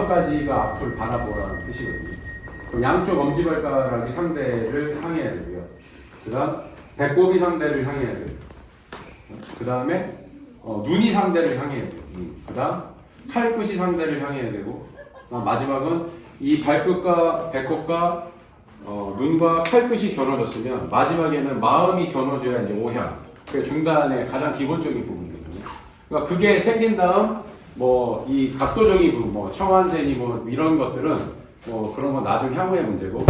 검선까지가 앞을 바라보라는 뜻이거든요. 그럼 양쪽 엄지발가락이 상대를 향해야 되고요. 그 다음 배꼽이 상대를 향해야 돼요. 그 다음에 눈이 상대를 향해야 돼요. 그 다음 칼끝이 상대를 향해야 되고, 마지막은 이 발끝과 배꼽과 눈과 칼끝이 겨눠졌으면 마지막에는 마음이 겨눠져야 이제 오향. 그 중간에 가장 기본적인 부분이거든요. 그러니까 그게 생긴 다음 뭐 이 각도적인 부분, 뭐 청한센이 뭐 이런 것들은 뭐 그런 건 나중 향후의 문제고.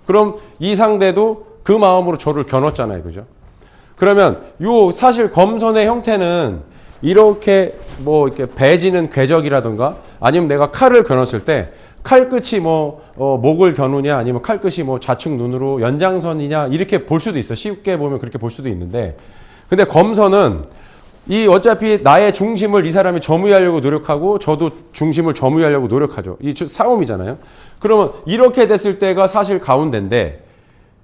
그럼 이 상대도 그 마음으로 저를 겨눴잖아요. 그죠? 그러면 요 사실 검선의 형태는 이렇게 뭐 이렇게 배지는 궤적이라든가 아니면 내가 칼을 겨눴을 때 칼끝이 뭐 목을 겨누냐 아니면 칼끝이 뭐 좌측 눈으로 연장선이냐 이렇게 볼 수도 있어. 쉽게 보면 그렇게 볼 수도 있는데, 근데 검선은 이 어차피 나의 중심을 이 사람이 점유하려고 노력하고 저도 중심을 점유하려고 노력하죠. 이 싸움이잖아요. 그러면 이렇게 됐을 때가 사실 가운데인데,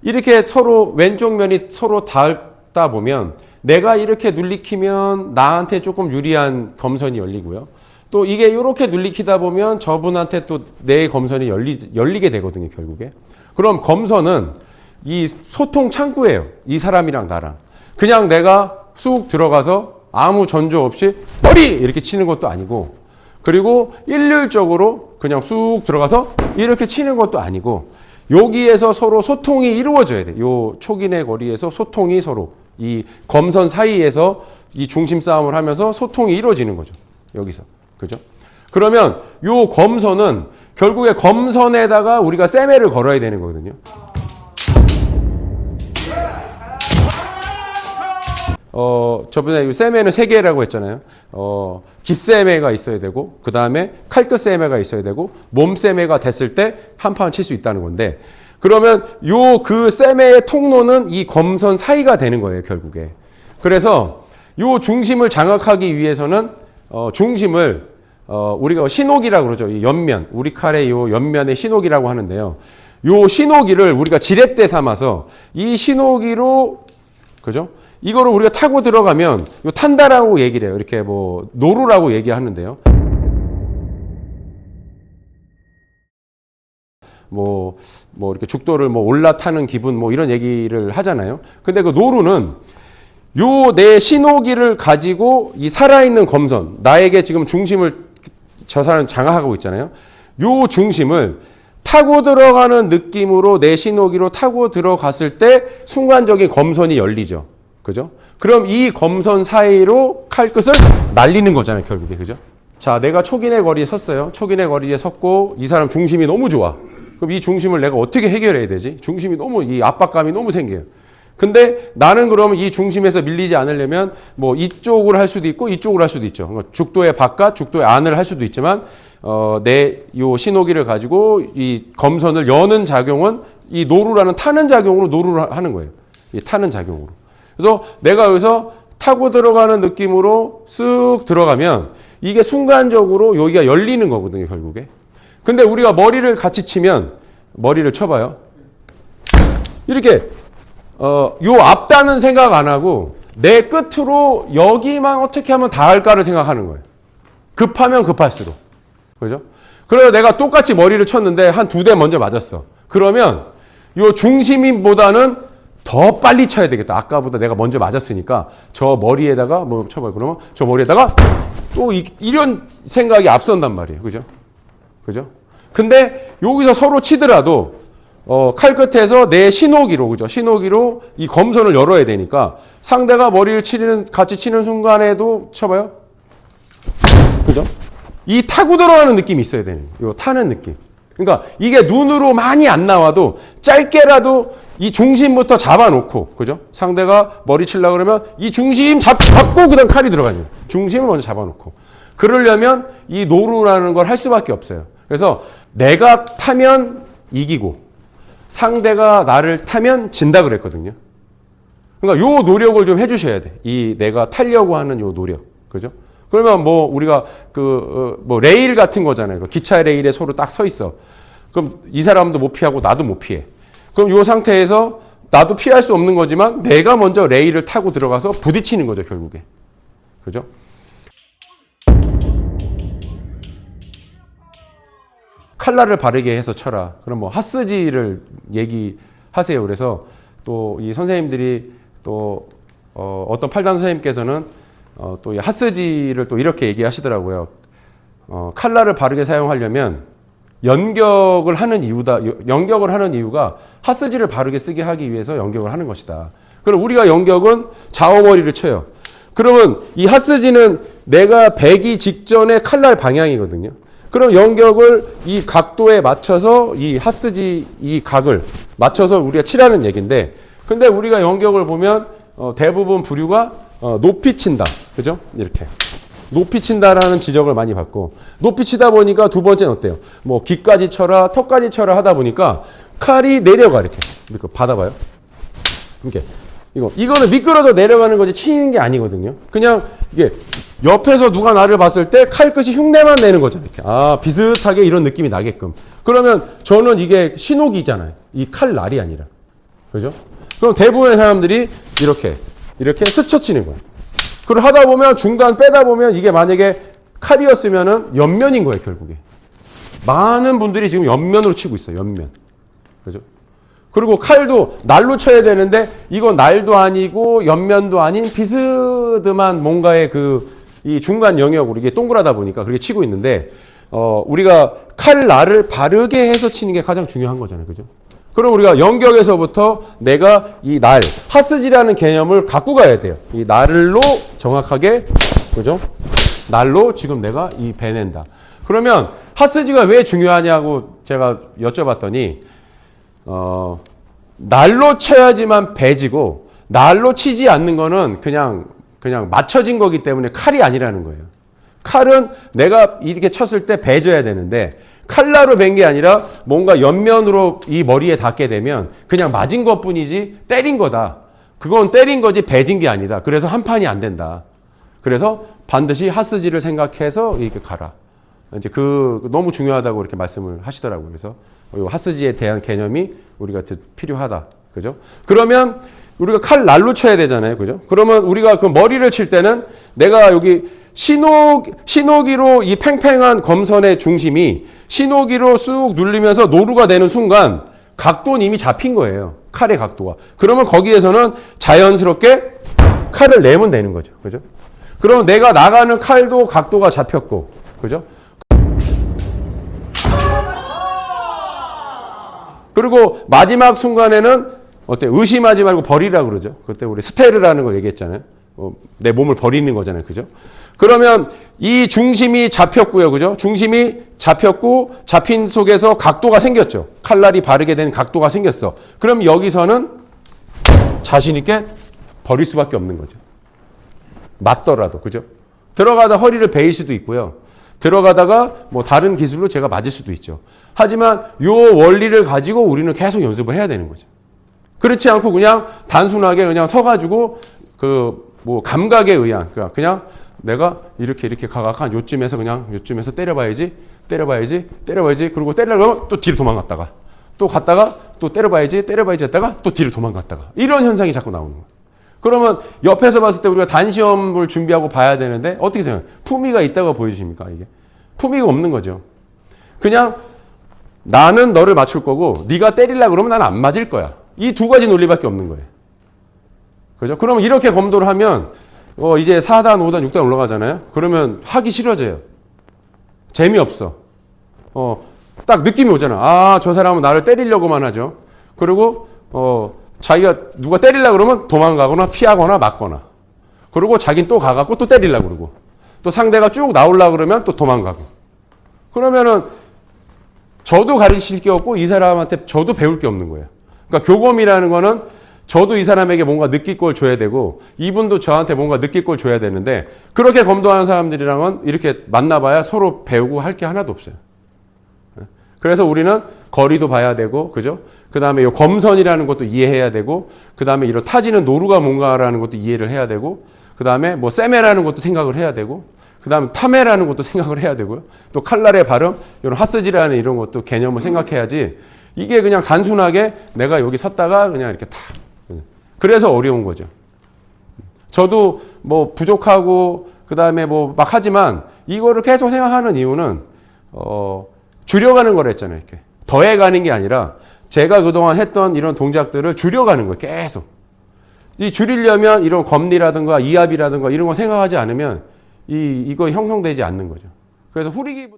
이렇게 서로 왼쪽 면이 서로 닿다 보면 내가 이렇게 눌리키면 나한테 조금 유리한 검선이 열리고요. 또 이게 이렇게 눌리키다 보면 저분한테 또 내 검선이 열리게 되거든요, 결국에. 그럼 검선은 이 소통 창구예요. 이 사람이랑 나랑. 그냥 내가 쑥 들어가서 아무 전조 없이 머리! 이렇게 치는 것도 아니고, 그리고 일률적으로 그냥 쑥 들어가서 이렇게 치는 것도 아니고, 여기에서 서로 소통이 이루어져야 돼. 요 촉인의 거리에서 소통이 서로 이 검선 사이에서 이 중심 싸움을 하면서 소통이 이루어지는 거죠. 여기서. 그죠? 그러면 요 검선은 결국에 검선에다가 우리가 세매를 걸어야 되는 거거든요. 저번에 세매는 3개라고 했잖아요. 깃세매가 있어야 되고, 그 다음에 칼끝 세매가 있어야 되고, 몸 세매가 됐을 때 한 판 칠 수 있다는 건데, 그러면 그 세매의 통로는 이 검선 사이가 되는 거예요, 결국에. 그래서 요 중심을 장악하기 위해서는, 중심을, 우리가 신호기라고 그러죠. 이 옆면, 우리 칼의 요 옆면의 신호기라고 하는데요. 요 신호기를 우리가 지렛대 삼아서 이 신호기로, 그죠? 이거를 우리가 타고 들어가면 요 탄다라고 얘기를 해요. 이렇게 뭐 노루라고 얘기하는데요. 뭐 이렇게 죽도를 뭐 올라타는 기분 뭐 이런 얘기를 하잖아요. 근데 그 노루는 요 내 신호기를 가지고 이 살아있는 검선, 나에게 지금 중심을 저 사람 장악하고 있잖아요. 요 중심을 타고 들어가는 느낌으로 내 신호기로 타고 들어갔을 때 순간적인 검선이 열리죠. 그죠? 그럼 이 검선 사이로 칼끝을 날리는 거잖아요, 결국에. 그죠? 자, 내가 촉인의 거리에 섰어요. 촉인의 거리에 섰고, 이 사람 중심이 너무 좋아. 그럼 이 중심을 내가 어떻게 해결해야 되지? 중심이 너무, 이 압박감이 너무 생겨요. 근데 나는 그러면 이 중심에서 밀리지 않으려면 뭐 이쪽으로 할 수도 있고, 이쪽으로 할 수도 있죠. 죽도의 바깥, 죽도의 안을 할 수도 있지만, 내 요 신호기를 가지고 이 검선을 여는 작용은 이 노루라는 타는 작용으로 노루를 하는 거예요. 이 타는 작용으로. 그래서 내가 여기서 타고 들어가는 느낌으로 쓱 들어가면 이게 순간적으로 여기가 열리는 거거든요, 결국에. 근데 우리가 머리를 같이 치면, 머리를 쳐봐요. 이렇게, 요 앞다는 생각 안 하고 내 끝으로 여기만 어떻게 하면 닿을까를 생각하는 거예요. 급하면 급할수록. 그죠? 그래서 내가 똑같이 머리를 쳤는데 한 2대 먼저 맞았어. 그러면 요 중심보다는 더 빨리 쳐야 되겠다. 아까보다 내가 먼저 맞았으니까 저 머리에다가 뭐 쳐봐요. 그러면 저 머리에다가 또 이런 생각이 앞선단 말이에요. 그죠? 그죠? 근데 여기서 서로 치더라도 칼끝에서 내 신호기로, 그죠? 신호기로 이 검선을 열어야 되니까 상대가 머리를 같이 치는 순간에도 쳐봐요. 그죠? 이 타고 들어가는 느낌이 있어야 되는, 요 타는 느낌. 그러니까 이게 눈으로 많이 안 나와도 짧게라도 이 중심부터 잡아놓고, 그죠? 상대가 머리 치려고 그러면 이 중심 잡고 그다음 칼이 들어가요. 중심을 먼저 잡아놓고. 그러려면 이 노루라는 걸 할 수밖에 없어요. 그래서 내가 타면 이기고 상대가 나를 타면 진다 그랬거든요. 그러니까 요 노력을 좀 해주셔야 돼. 이 내가 타려고 하는 요 노력. 그죠? 그러면 뭐 우리가 뭐 레일 같은 거잖아요. 그 기차 레일에 서로 딱 서 있어. 그럼 이 사람도 못 피하고 나도 못 피해. 그럼 이 상태에서 나도 피할 수 없는 거지만 내가 먼저 레일을 타고 들어가서 부딪히는 거죠, 결국에. 그죠? 칼날을 바르게 해서 쳐라. 그럼 뭐 하스지를 얘기하세요. 그래서 또 이 선생님들이 또 어떤 팔단 선생님께서는 또 이 하스지를 또 이렇게 얘기하시더라고요. 칼날을 바르게 사용하려면 연격을 하는 이유가 하스지를 바르게 쓰게 하기 위해서 연격을 하는 것이다. 그럼 우리가 연격은 좌우머리를 쳐요. 그러면 이 하스지는 내가 베기 직전에 칼날 방향이거든요. 그럼 연격을 이 각도에 맞춰서 이 하스지 이 각을 맞춰서 우리가 치라는 얘기인데, 근데 우리가 연격을 보면 대부분 부류가 높이 친다. 그죠? 이렇게. 높이 친다라는 지적을 많이 받고, 높이 치다 보니까 두 번째는 어때요? 뭐 귀까지 쳐라, 턱까지 쳐라 하다 보니까 칼이 내려가 이렇게. 이거 받아봐요. 이렇게. 이거는 미끄러져 내려가는 거지 치는 게 아니거든요. 그냥 이게 옆에서 누가 나를 봤을 때 칼끝이 흉내만 내는 거죠. 이렇게. 아, 비슷하게 이런 느낌이 나게끔. 그러면 저는 이게 신호기잖아요. 이 칼날이 아니라. 그죠? 그럼 대부분의 사람들이 이렇게 스쳐치는 거예요. 그걸 하다 보면 중간 빼다 보면 이게 만약에 칼이었으면은 옆면인 거예요, 결국에. 많은 분들이 지금 옆면으로 치고 있어요, 옆면. 그죠? 그리고 칼도 날로 쳐야 되는데 이건 날도 아니고 옆면도 아닌 비스듬한 뭔가의 이 중간 영역으로 이게 동그라다 보니까 그렇게 치고 있는데, 우리가 칼날을 바르게 해서 치는 게 가장 중요한 거잖아요. 그죠? 그럼 우리가 연격에서부터 내가 이 날, 하스지라는 개념을 갖고 가야 돼요. 이 날로 정확하게, 그죠? 날로 지금 내가 이 배낸다. 그러면 하스지가 왜 중요하냐고 제가 여쭤봤더니, 날로 쳐야지만 배지고, 날로 치지 않는 거는 그냥 맞춰진 거기 때문에 칼이 아니라는 거예요. 칼은 내가 이렇게 쳤을 때 배져야 되는데, 칼날로 벤 게 아니라 뭔가 옆면으로 이 머리에 닿게 되면 그냥 맞은 것 뿐이지 때린 거다. 그건 때린 거지 배진 게 아니다. 그래서 한 판이 안 된다. 그래서 반드시 하스지를 생각해서 이렇게 가라. 이제 너무 중요하다고 이렇게 말씀을 하시더라고요. 그래서 하스지에 대한 개념이 우리가 필요하다. 그죠? 그러면 우리가 칼날로 쳐야 되잖아요. 그죠? 그러면 우리가 그 머리를 칠 때는 내가 여기 신호기로 이 팽팽한 검선의 중심이 신호기로 쑥 눌리면서 노루가 되는 순간 각도는 이미 잡힌 거예요. 칼의 각도가. 그러면 거기에서는 자연스럽게 칼을 내면 되는 거죠. 그죠? 그러면 내가 나가는 칼도 각도가 잡혔고, 그죠? 그리고 마지막 순간에는 의심하지 말고 버리라고 그러죠. 그때 우리 스테르라는 걸 얘기했잖아요. 내 몸을 버리는 거잖아요. 그죠? 그러면 이 중심이 잡혔고요. 그죠? 중심이 잡혔고 잡힌 속에서 각도가 생겼죠. 칼날이 바르게 된 각도가 생겼어. 그럼 여기서는 자신 있게 버릴 수밖에 없는 거죠. 맞더라도. 그죠? 들어가다 허리를 베일 수도 있고요. 들어가다가 뭐 다른 기술로 제가 맞을 수도 있죠. 하지만 요 원리를 가지고 우리는 계속 연습을 해야 되는 거죠. 그렇지 않고 그냥 단순하게 그냥 서가지고 감각에 의한 그냥 내가 이렇게 가가 요쯤에서 때려봐야지. 그리고 때리려고 또 뒤로 도망갔다가 또 갔다가 또 때려봐야지 했다가 또 뒤로 도망갔다가 이런 현상이 자꾸 나오는 거예요. 그러면 옆에서 봤을 때 우리가 단시험을 준비하고 봐야 되는데 어떻게 생각해요? 품위가 있다고 보여주십니까? 이게 품위가 없는 거죠. 그냥 나는 너를 맞출 거고 네가 때리려고 그러면 나는 안 맞을 거야. 이 두 가지 논리밖에 없는 거예요. 그죠? 그러면 이렇게 검도를 하면 이제 4단, 5단, 6단 올라가잖아요. 그러면 하기 싫어져요. 재미없어. 딱 느낌이 오잖아. 아, 저 사람은 나를 때리려고만 하죠. 그리고 자기가 누가 때리려고 그러면 도망가거나 피하거나 맞거나. 그리고 자기는 또 가갖고 또 때리려고 그러고. 또 상대가 쭉 나오려고 그러면 또 도망가고. 그러면은 저도 가르칠 게 없고 이 사람한테 저도 배울 게 없는 거예요. 그러니까 교검이라는 거는 저도 이 사람에게 뭔가 느낄 걸 줘야 되고 이분도 저한테 뭔가 느낄 걸 줘야 되는데 그렇게 검도하는 사람들이랑은 이렇게 만나봐야 서로 배우고 할 게 하나도 없어요. 그래서 우리는 거리도 봐야 되고, 그죠? 그 다음에 이 검선이라는 것도 이해해야 되고, 그 다음에 이런 타지는 노루가 뭔가라는 것도 이해를 해야 되고, 그 다음에 뭐 세메라는 것도 생각을 해야 되고, 그 다음에 타메라는 것도 생각을 해야 되고요. 또 칼날의 발음, 이런 하스지라는 이런 것도 개념을 생각해야지 이게 그냥 단순하게 내가 여기 섰다가 그냥 이렇게 탁. 그래서 어려운 거죠. 저도 뭐 부족하고 그 다음에 뭐 막 하지만 이거를 계속 생각하는 이유는 줄여가는 거라 했잖아요. 이렇게 더해가는 게 아니라 제가 그동안 했던 이런 동작들을 줄여가는 거예요. 계속. 이 줄이려면 이런 검리라든가 이압이라든가 이런 거 생각하지 않으면 이거 형성되지 않는 거죠. 그래서 후리기